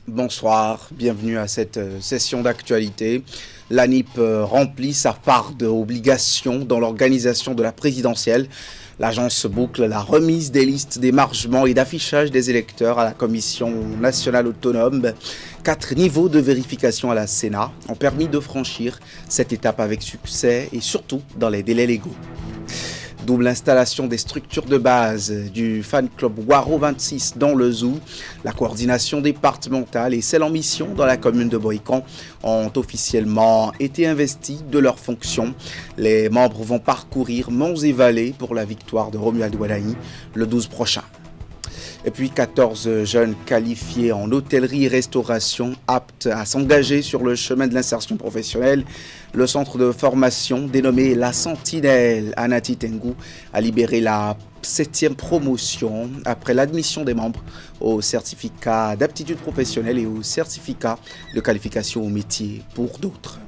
Bonsoir, bienvenue à cette session d'actualité. L'ANIP remplit sa part d'obligation dans l'organisation de la présidentielle. L'agence boucle la remise des listes d'émargement et d'affichage des électeurs à la Commission nationale autonome. 4 niveaux de vérification à la Sénat ont permis de franchir cette étape avec succès et surtout dans les délais légaux. Double installation des structures de base du fan club Waro 26 dans le Zoo. La coordination départementale et celle en mission dans la commune de Boïkan ont officiellement été investis de leurs fonctions. Les membres vont parcourir monts et vallées pour la victoire de Romuald Ouelahi le 12 prochain. Et puis 14 jeunes qualifiés en hôtellerie et restauration aptes à s'engager sur le chemin de l'insertion professionnelle. Le centre de formation dénommé La Sentinelle à Nati Tengu a libéré la 7e promotion après l'admission des membres au certificat d'aptitude professionnelle et au certificat de qualification au métier pour d'autres.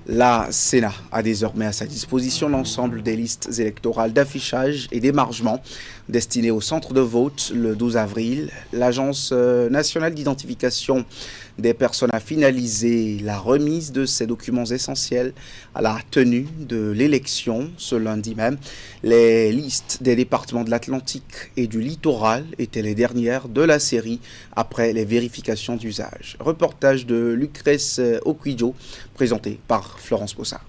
La Sénat a désormais à sa disposition l'ensemble des listes électorales d'affichage et d'émargement destinées au centre de vote le 12 avril. L'Agence nationale d'identification des personnes a finalisé la remise de ces documents essentiels à la tenue de l'élection ce lundi même. Les listes des départements de l'Atlantique et du littoral étaient les dernières de la série après les vérifications d'usage. Reportage de Lucrèce Okwijo présenté par Florence Bossa.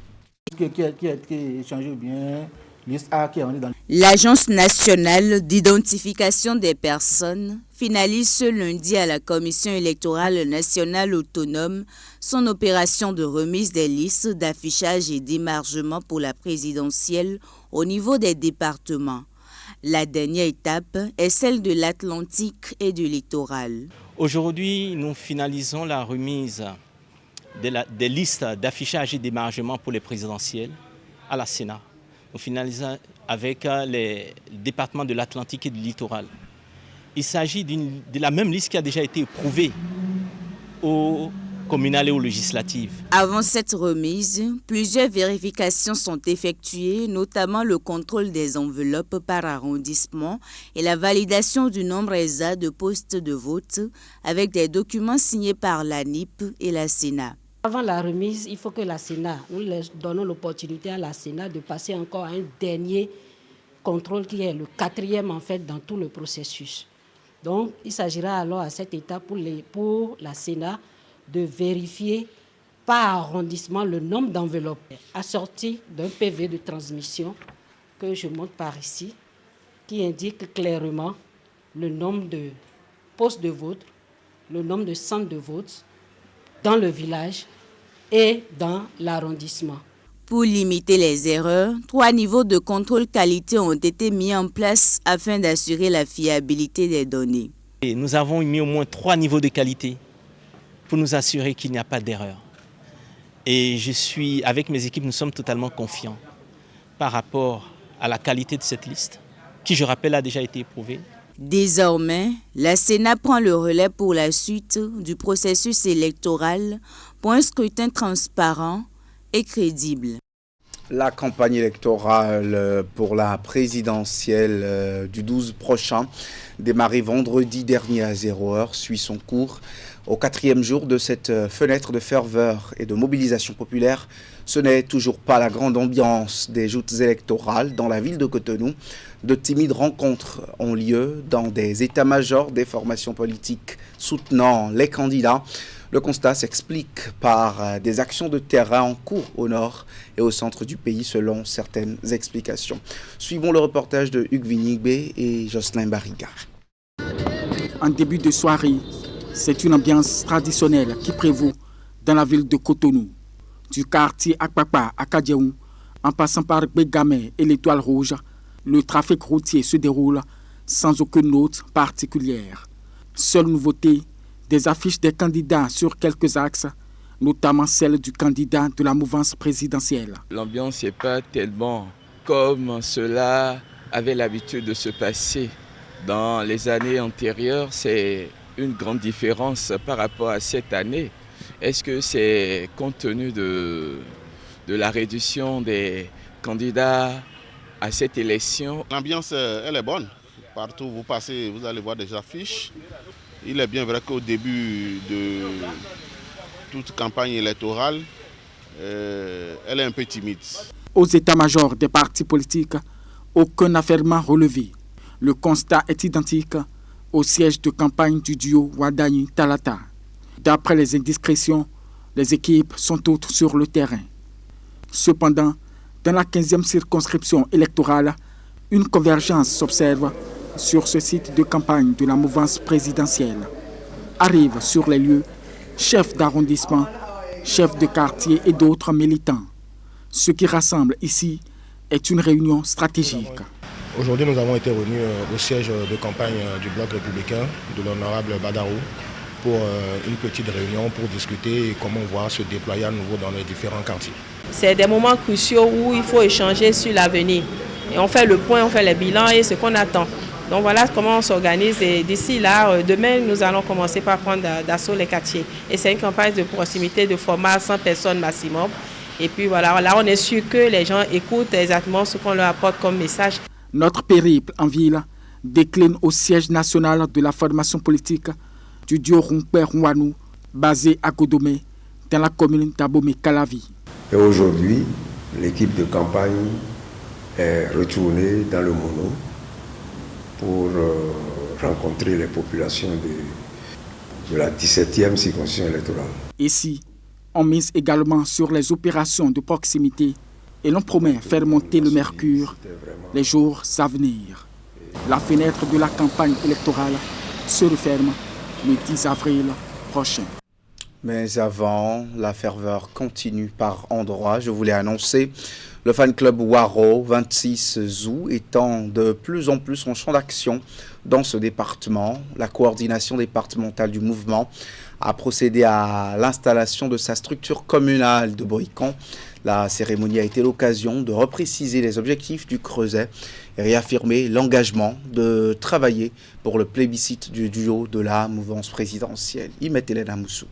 L'Agence nationale d'identification des personnes finalise ce lundi à la Commission électorale nationale autonome son opération de remise des listes d'affichage et d'émargement pour la présidentielle au niveau des départements. La dernière étape est celle de l'Atlantique et du littoral. Aujourd'hui, nous finalisons la remise des listes d'affichage et d'émargement pour les présidentielles à la Sénat. Nous finalisons avec les départements de l'Atlantique et du littoral. Il s'agit de la même liste qui a déjà été éprouvée au communal et aux législatives. Avant cette remise, plusieurs vérifications sont effectuées, notamment le contrôle des enveloppes par arrondissement et la validation du nombre exact de postes de vote avec des documents signés par l'ANIP et la Sénat. Avant la remise, il faut que la Sénat, nous donnons l'opportunité à la Sénat de passer encore un dernier contrôle qui est le 4e en fait dans tout le processus. Donc, il s'agira alors à cette étape pour la Sénat de vérifier par arrondissement le nombre d'enveloppes assorties d'un PV de transmission que je montre par ici, qui indique clairement le nombre de postes de vote, le nombre de centres de vote dans le village et dans l'arrondissement. Pour limiter les erreurs, 3 niveaux de contrôle qualité ont été mis en place afin d'assurer la fiabilité des données. Et nous avons mis au moins 3 niveaux de qualité pour nous assurer qu'il n'y a pas d'erreur. Et avec mes équipes, nous sommes totalement confiants par rapport à la qualité de cette liste, qui, je rappelle, a déjà été éprouvée. Désormais, la Sénat prend le relais pour la suite du processus électoral pour un scrutin transparent et crédible. La campagne électorale pour la présidentielle du 12 prochain, démarrée vendredi dernier à 0h, suit son cours. Au 4e jour de cette fenêtre de ferveur et de mobilisation populaire, ce n'est toujours pas la grande ambiance des joutes électorales dans la ville de Cotonou. De timides rencontres ont lieu dans des états-majors des formations politiques soutenant les candidats. Le constat s'explique par des actions de terrain en cours au nord et au centre du pays selon certaines explications. Suivons le reportage de Hugues Vinigbe et Jocelyn Barriga. En début de soirée, c'est une ambiance traditionnelle qui prévaut dans la ville de Cotonou. Du quartier Akpakpa à Kadiaou, en passant par Bégamé et l'Étoile Rouge, le trafic routier se déroule sans aucune note particulière. Seule nouveauté, des affiches des candidats sur quelques axes, notamment celle du candidat de la mouvance présidentielle. L'ambiance n'est pas tellement comme cela avait l'habitude de se passer dans les années antérieures. C'est une grande différence par rapport à cette année. Est-ce que c'est compte tenu de la réduction des candidats à cette élection? L'ambiance, elle est bonne. Partout où vous passez, vous allez voir des affiches. Il est bien vrai qu'au début de toute campagne électorale, elle est un peu timide. Aux états-majors des partis politiques, aucun affairement relevé. Le constat est identique au siège de campagne du duo Wadayi-Talata. D'après les indiscrétions, les équipes sont toutes sur le terrain. Cependant, dans la 15e circonscription électorale, une convergence s'observe sur ce site de campagne de la mouvance présidentielle. Arrivent sur les lieux chefs d'arrondissement, chefs de quartier et d'autres militants. Ce qui rassemble ici est une réunion stratégique. Aujourd'hui, nous avons été réunis au siège de campagne du Bloc républicain de l'honorable Badarou pour une petite réunion pour discuter et comment voir se déployer à nouveau dans les différents quartiers. C'est des moments cruciaux où il faut échanger sur l'avenir. Et on fait le point, on fait les bilans et ce qu'on attend. Donc voilà comment on s'organise et d'ici là, demain, nous allons commencer par prendre d'assaut les quartiers. Et c'est une campagne de proximité de format 100 personnes maximum. Et puis voilà, là on est sûr que les gens écoutent exactement ce qu'on leur apporte comme message. Notre périple en ville décline au siège national de la formation politique du duo Rumper-Rwanou, basé à Godomé, dans la commune d'Abomey-Calavi. Et aujourd'hui, l'équipe de campagne est retournée dans le Mono pour rencontrer les populations de la 17e circonscription électorale. Ici, on mise également sur les opérations de proximité et l'on promet faire monter le mercure les jours à venir. La fenêtre de la campagne électorale se referme le 10 avril prochain. Mais avant, la ferveur continue par endroits. Je voulais annoncer le fan club Waro 26 Zou étant de plus en plus en champ d'action dans ce département. La coordination départementale du mouvement a procédé à l'installation de sa structure communale de Boïkan. La cérémonie a été l'occasion de repréciser les objectifs du Creuset et réaffirmer l'engagement de travailler pour le plébiscite du duo de la mouvance présidentielle. Hélène Moussou.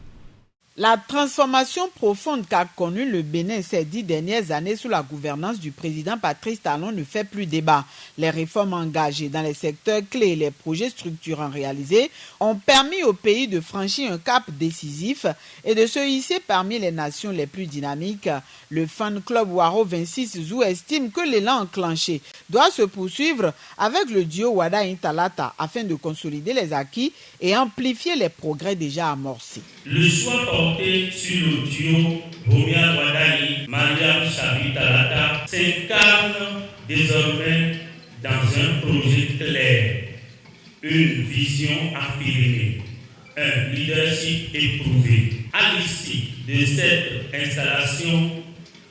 La transformation profonde qu'a connue le Bénin ces 10 dernières années sous la gouvernance du président Patrice Talon ne fait plus débat. Les réformes engagées dans les secteurs clés et les projets structurants réalisés ont permis au pays de franchir un cap décisif et de se hisser parmi les nations les plus dynamiques. Le fan club Waro 26 Zou estime que l'élan enclenché doit se poursuivre avec le duo Wadayi-Talata afin de consolider les acquis et amplifier les progrès déjà amorcés. Le choix porté sur le duo Bomia Wadayi, Mariam Chabi Talata s'incarne désormais dans un projet clair, une vision affirmée, un leadership éprouvé. À l'issue de cette installation,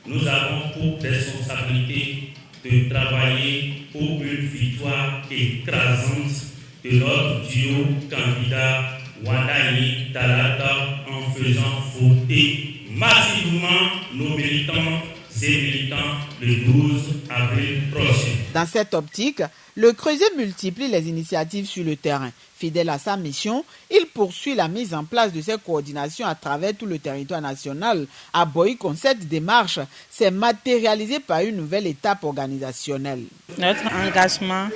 nous avons pour responsabilité de travailler pour une victoire écrasante de notre duo candidat Wadayi Talata en faisant voter massivement nos militants et militants le 12 avril prochain. Dans cette optique, le Creuset multiplie les initiatives sur le terrain. Fidèle à sa mission, il poursuit la mise en place de ces coordinations à travers tout le territoire national. À Boïkan, cette démarche s'est matérialisée par une nouvelle étape organisationnelle. Notre engagement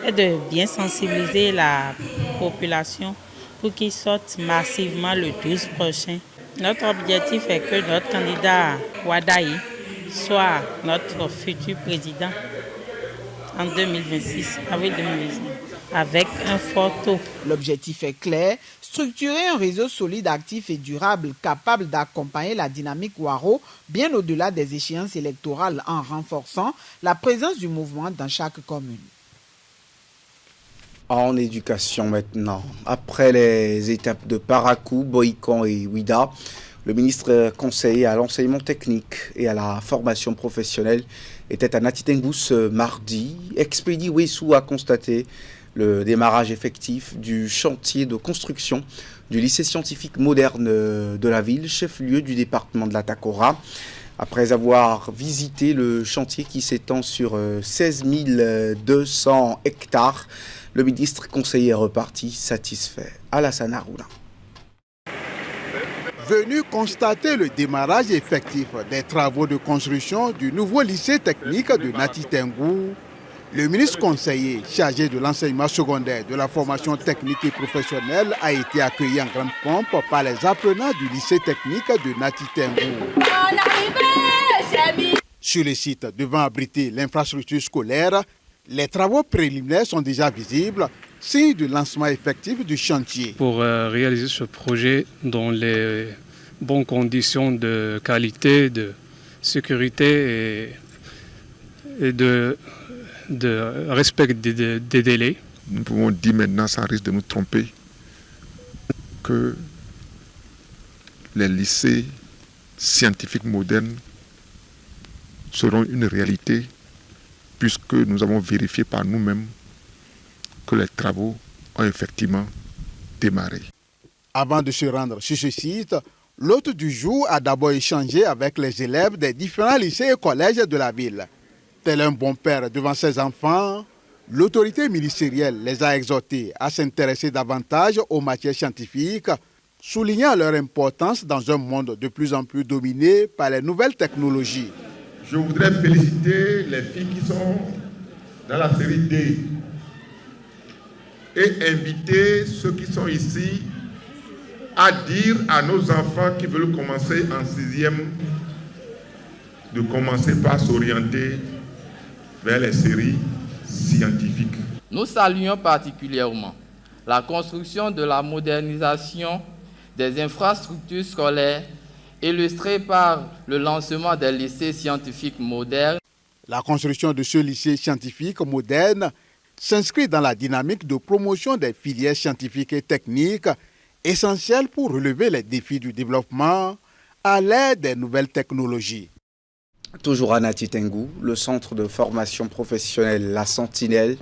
est de bien sensibiliser la population pour qu'ils sortent massivement le 12 prochain. Notre objectif est que notre candidat Wadayi soit notre futur président en 2026, avril 2026, avec un fort taux. L'objectif est clair, structurer un réseau solide, actif et durable capable d'accompagner la dynamique Waro bien au-delà des échéances électorales en renforçant la présence du mouvement dans chaque commune. En éducation maintenant, après les étapes de Parakou, Boïkan et Ouida, le ministre conseiller à l'enseignement technique et à la formation professionnelle était à Natitengu ce mardi. Expédie Wessou a constaté le démarrage effectif du chantier de construction du lycée scientifique moderne de la ville, chef-lieu du département de la Takora. Après avoir visité le chantier qui s'étend sur 16 200 hectares, le ministre conseiller est reparti satisfait. Alassane Harouna. Venu constater le démarrage effectif des travaux de construction du nouveau lycée technique de Natitengu, Le ministre conseiller chargé de l'enseignement secondaire, de la formation technique et professionnelle a été accueilli en grande pompe par les apprenants du lycée technique de Nati Tengu. Sur le site devant abriter l'infrastructure scolaire, les travaux préliminaires sont déjà visibles, signe du lancement effectif du chantier. Pour réaliser ce projet dans les bonnes conditions de qualité, de sécurité et de respect des délais. Nous pouvons dire maintenant, sans risque de nous tromper, que les lycées scientifiques modernes seront une réalité, puisque nous avons vérifié par nous-mêmes que les travaux ont effectivement démarré. Avant de se rendre sur ce site, l'hôte du jour a d'abord échangé avec les élèves des différents lycées et collèges de la ville. Tel un bon père devant ses enfants, l'autorité ministérielle les a exhortés à s'intéresser davantage aux matières scientifiques, soulignant leur importance dans un monde de plus en plus dominé par les nouvelles technologies. Je voudrais féliciter les filles qui sont dans la série D et inviter ceux qui sont ici à dire à nos enfants qui veulent commencer en 6e de commencer par s'orienter vers les séries scientifiques. Nous saluons particulièrement la construction de la modernisation des infrastructures scolaires illustrée par le lancement des lycées scientifiques modernes. La construction de ce lycée scientifique moderne s'inscrit dans la dynamique de promotion des filières scientifiques et techniques essentielles pour relever les défis du développement à l'aide des nouvelles technologies. Toujours à Nati Tengu, le centre de formation professionnelle La Sentinelle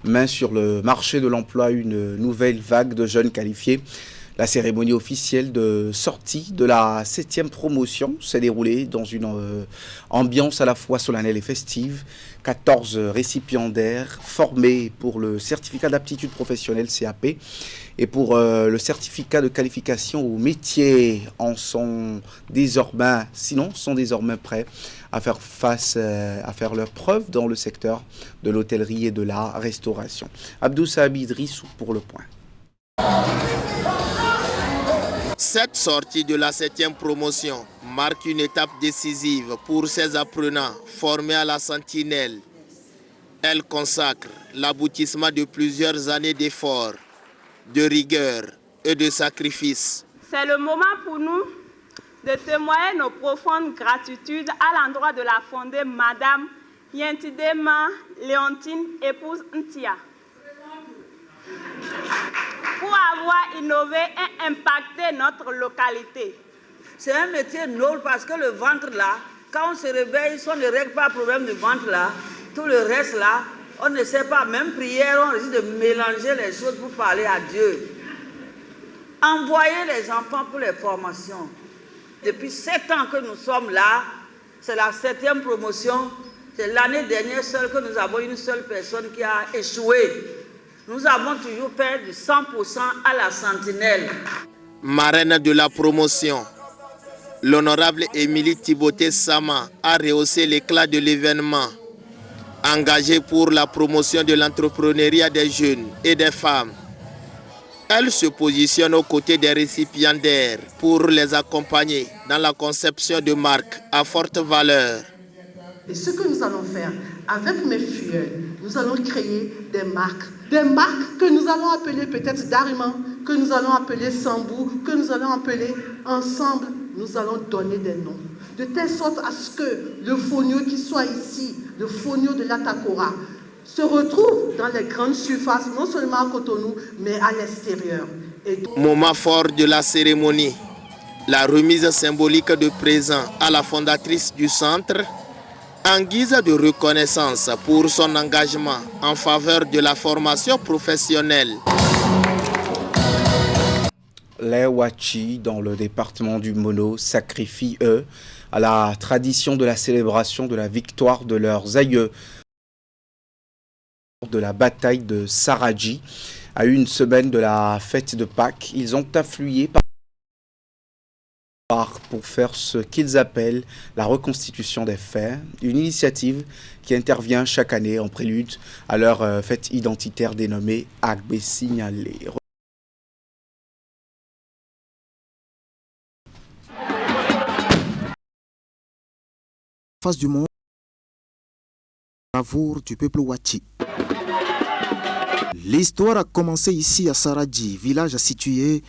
met sur le marché de l'emploi une nouvelle vague de jeunes qualifiés. La cérémonie officielle de sortie de la 7e promotion s'est déroulée dans une ambiance à la fois solennelle et festive. 14 récipiendaires formés pour le certificat d'aptitude professionnelle CAP et pour le certificat de qualification au métier sont désormais prêts à faire leurs preuves dans le secteur de l'hôtellerie et de la restauration. Abdou Saab Idrissou pour Le Point. Cette sortie de la 7e promotion marque une étape décisive pour ces apprenants formés à la Sentinelle. Elle consacre l'aboutissement de plusieurs années d'efforts, de rigueur et de sacrifices. C'est le moment pour nous de témoigner nos profondes gratitudes à l'endroit de la fondée Madame Yentidema Léontine, épouse Ntia, pour avoir innové et impacté notre localité. C'est un métier noble parce que le ventre là, quand on se réveille, si on ne règle pas le problème du ventre là, tout le reste là, on ne sait pas, même prière, on risque de mélanger les choses pour parler à Dieu. Envoyer les enfants pour les formations. Depuis 7 ans que nous sommes là, c'est la 7e promotion. C'est l'année dernière seule que nous avons une seule personne qui a échoué. Nous avons toujours fait du 100% à la Sentinelle. Marraine de la promotion, l'honorable Émilie Thibautée Sama a rehaussé l'éclat de l'événement. Engagée pour la promotion de l'entrepreneuriat des jeunes et des femmes, elle se positionne aux côtés des récipiendaires pour les accompagner dans la conception de marques à forte valeur. Et ce que nous allons faire avec mes filles, nous allons créer des marques que nous allons appeler peut-être Dariman, que nous allons appeler Sambou, que nous allons appeler ensemble, nous allons donner des noms. De telle sorte à ce que le fonio qui soit ici, le fonio de l'Atakora, se retrouve dans les grandes surfaces, non seulement à Cotonou, mais à l'extérieur. Moment fort de la cérémonie, la remise symbolique de présents à la fondatrice du centre, en guise de reconnaissance pour son engagement en faveur de la formation professionnelle. Les Wachi, dans le département du Mono, sacrifient, eux, à la tradition de la célébration de la victoire de leurs aïeux de la bataille de Saradji. À une semaine de la fête de Pâques, ils ont afflué par pour faire ce qu'ils appellent la reconstitution des faits, une initiative qui intervient chaque année en prélude à leur fête identitaire dénommée Agbe Signalé. Face du monde, bravoure du peuple Wachi. L'histoire a commencé ici à Saradji, village situé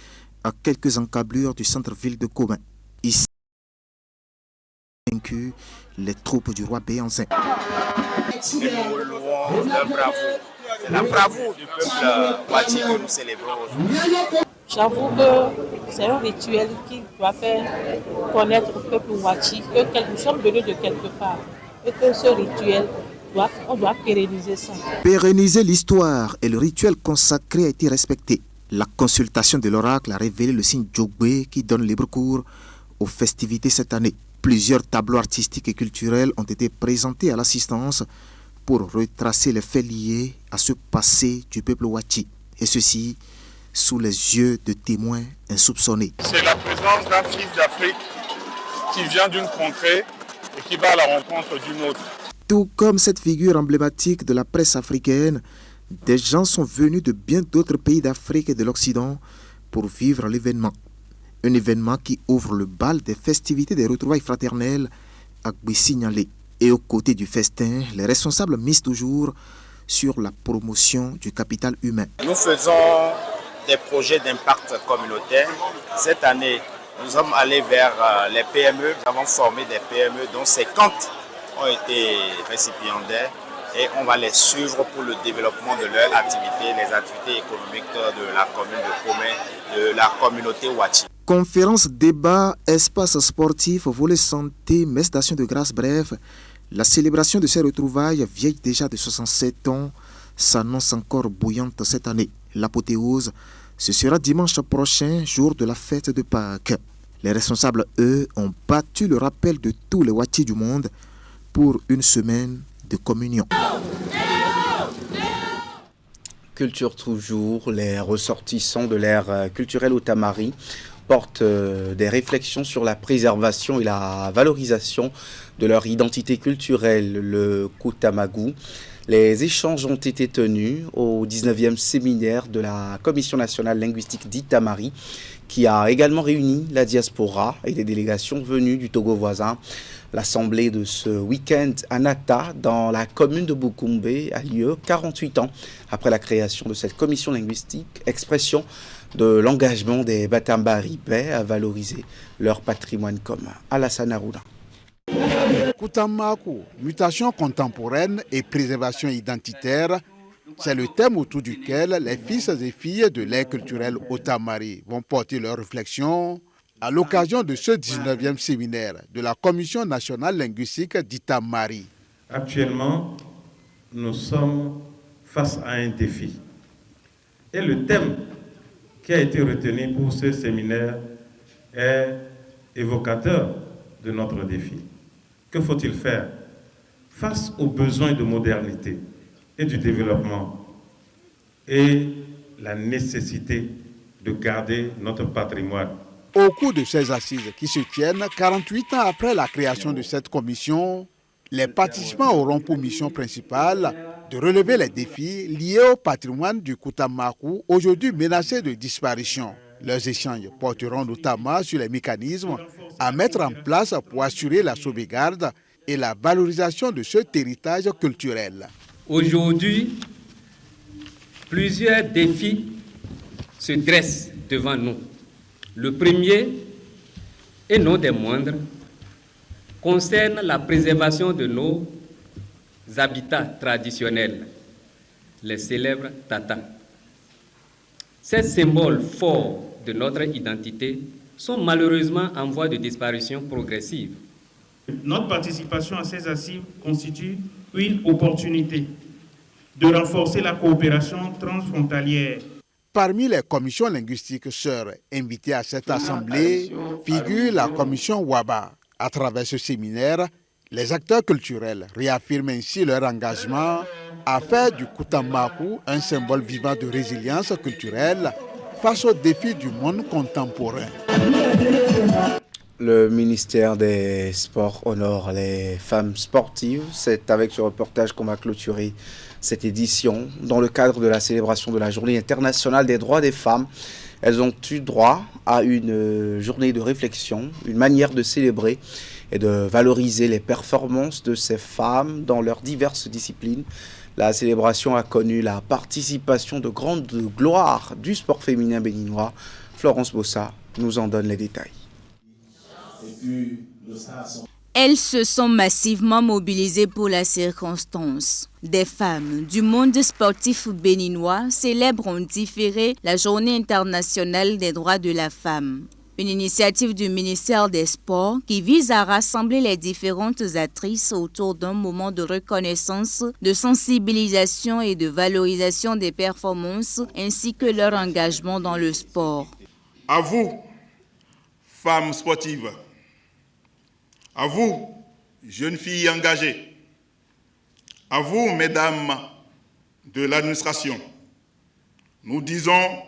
à quelques encablures du centre-ville de Komin. Ici, vaincu les troupes du roi Béanzin. Nous louons leur bravoure. C'est la bravoure du peuple Wachi que nous célébrons aujourd'hui. J'avoue que c'est un rituel qui doit faire connaître au peuple Wachi que nous sommes venus de quelque part et que ce rituel, on doit pérenniser ça. Pérenniser l'histoire et le rituel consacré a été respecté. La consultation de l'oracle a révélé le signe Djogbe qui donne libre cours aux festivités cette année. Plusieurs tableaux artistiques et culturels ont été présentés à l'assistance pour retracer les faits liés à ce passé du peuple Wachi. Et ceci sous les yeux de témoins insoupçonnés. C'est la présence d'un fils d'Afrique qui vient d'une contrée et qui va à la rencontre d'une autre. Tout comme cette figure emblématique de la presse africaine, des gens sont venus de bien d'autres pays d'Afrique et de l'Occident pour vivre l'événement. Un événement qui ouvre le bal des festivités des retrouvailles fraternelles à Gbessignalé. Et aux côtés du festin, les responsables misent toujours sur la promotion du capital humain. Nous faisons des projets d'impact communautaire. Cette année, nous sommes allés vers les PME. Nous avons formé des PME dont 50 ont été récipiendaires et on va les suivre pour le développement de leurs activités, les activités économiques de la commune de Komin, de la communauté Wachi. Conférences, débats, espaces sportifs, volets santé, messe d'action de grâce, bref, la célébration de ces retrouvailles, vieille déjà de 67 ans, s'annonce encore bouillante cette année. L'apothéose, ce sera dimanche prochain, jour de la fête de Pâques. Les responsables, eux, ont battu le rappel de tous les Wachi du monde pour une semaine de communion. Culture toujours, les ressortissants de l'ère culturelle Otamari portent des réflexions sur la préservation et la valorisation de leur identité culturelle, le Koutamagou. Les échanges ont été tenus au 19e séminaire de la Commission nationale linguistique d'Itamari, qui a également réuni la diaspora et des délégations venues du Togo voisin. L'assemblée de ce week-end à Nata, dans la commune de Bukumbe, a lieu 48 ans après la création de cette commission linguistique, expression de l'engagement des Batamba-Ripais à valoriser leur patrimoine commun. Alassane Arouna. Koutamaku, mutation contemporaine et préservation identitaire, c'est le thème autour duquel les fils et filles de l'ère culturelle Otamari vont porter leurs réflexions à l'occasion de ce 19e séminaire de la Commission nationale linguistique d'Itamari. Actuellement, nous sommes face à un défi. Et le thème qui a été retenu pour ce séminaire est évocateur de notre défi. Que faut-il faire face aux besoins de modernité et du développement et la nécessité de garder notre patrimoine? Au cours de ces assises qui se tiennent 48 ans après la création de cette commission, les participants auront pour mission principale de relever les défis liés au patrimoine du Koutamaku, aujourd'hui menacé de disparition. Leurs échanges porteront notamment sur les mécanismes à mettre en place pour assurer la sauvegarde et la valorisation de cet héritage culturel. Aujourd'hui, plusieurs défis se dressent devant nous. Le premier, et non des moindres, concerne la préservation de nos habitats traditionnels, les célèbres tatas. Ces symboles forts de notre identité sont malheureusement en voie de disparition progressive. Notre participation à ces assises constitue une opportunité de renforcer la coopération transfrontalière. Parmi les commissions linguistiques sœurs invitées à cette assemblée figure la commission Waba. À travers ce séminaire, les acteurs culturels réaffirment ainsi leur engagement à faire du Koutamaku un symbole vivant de résilience culturelle face aux défis du monde contemporain. Le ministère des Sports honore les femmes sportives. C'est avec ce reportage qu'on va clôturer cette édition. Dans le cadre de la célébration de la Journée internationale des droits des femmes, elles ont eu droit à une journée de réflexion, une manière de célébrer et de valoriser les performances de ces femmes dans leurs diverses disciplines. La célébration a connu la participation de grandes gloires du sport féminin béninois. Florence Bossa nous en donne les détails. Elles se sont massivement mobilisées pour la circonstance. Des femmes du monde sportif béninois célèbrent en différé la Journée internationale des droits de la femme. Une initiative du ministère des Sports qui vise à rassembler les différentes actrices autour d'un moment de reconnaissance, de sensibilisation et de valorisation des performances ainsi que leur engagement dans le sport. À vous, femmes sportives, à vous, jeunes filles engagées, à vous, mesdames de l'administration, nous disons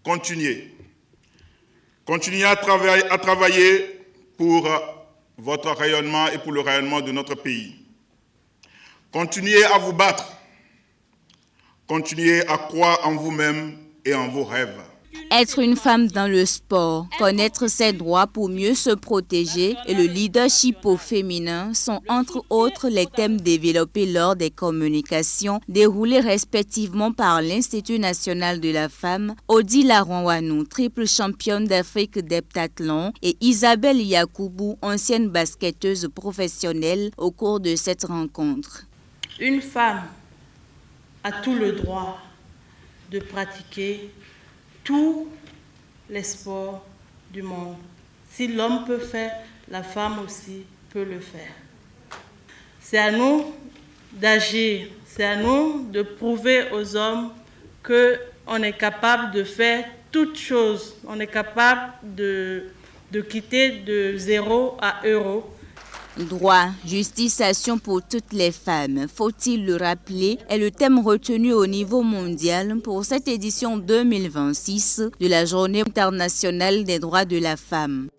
continuez. Continuez à travailler pour votre rayonnement et pour le rayonnement de notre pays. Continuez à vous battre. Continuez à croire en vous-même et en vos rêves. Être une femme dans le sport, connaître ses droits pour mieux se protéger et le leadership au féminin sont entre autres les thèmes développés lors des communications déroulées respectivement par l'Institut national de la femme, Odila Ronwanou, triple championne d'Afrique d'heptathlon, et Isabelle Yakoubou, ancienne basketteuse professionnelle au cours de cette rencontre. Une femme a tout le droit de pratiquer tous les sports du monde. Si l'homme peut faire, la femme aussi peut le faire. C'est à nous d'agir, c'est à nous de prouver aux hommes qu'on est capable de faire toutes choses. On est capable de quitter de 0 à euro. Droit, justice, action pour toutes les femmes, faut-il le rappeler, est le thème retenu au niveau mondial pour cette édition 2026 de la Journée internationale des droits de la femme.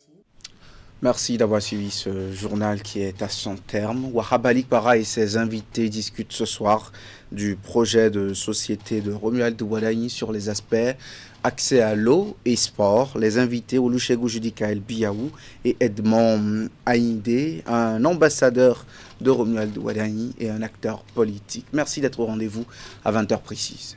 Merci d'avoir suivi ce journal qui est à son terme. Wahab Ali Para et ses invités discutent ce soir du projet de société de Romuald Wadaini sur les aspects accès à l'eau et sport. Les invités Olusegun Judikael Biaou et Edmond Aïndé, un ambassadeur de Romuald Wadaini et un acteur politique. Merci d'être au rendez-vous à 20h précise.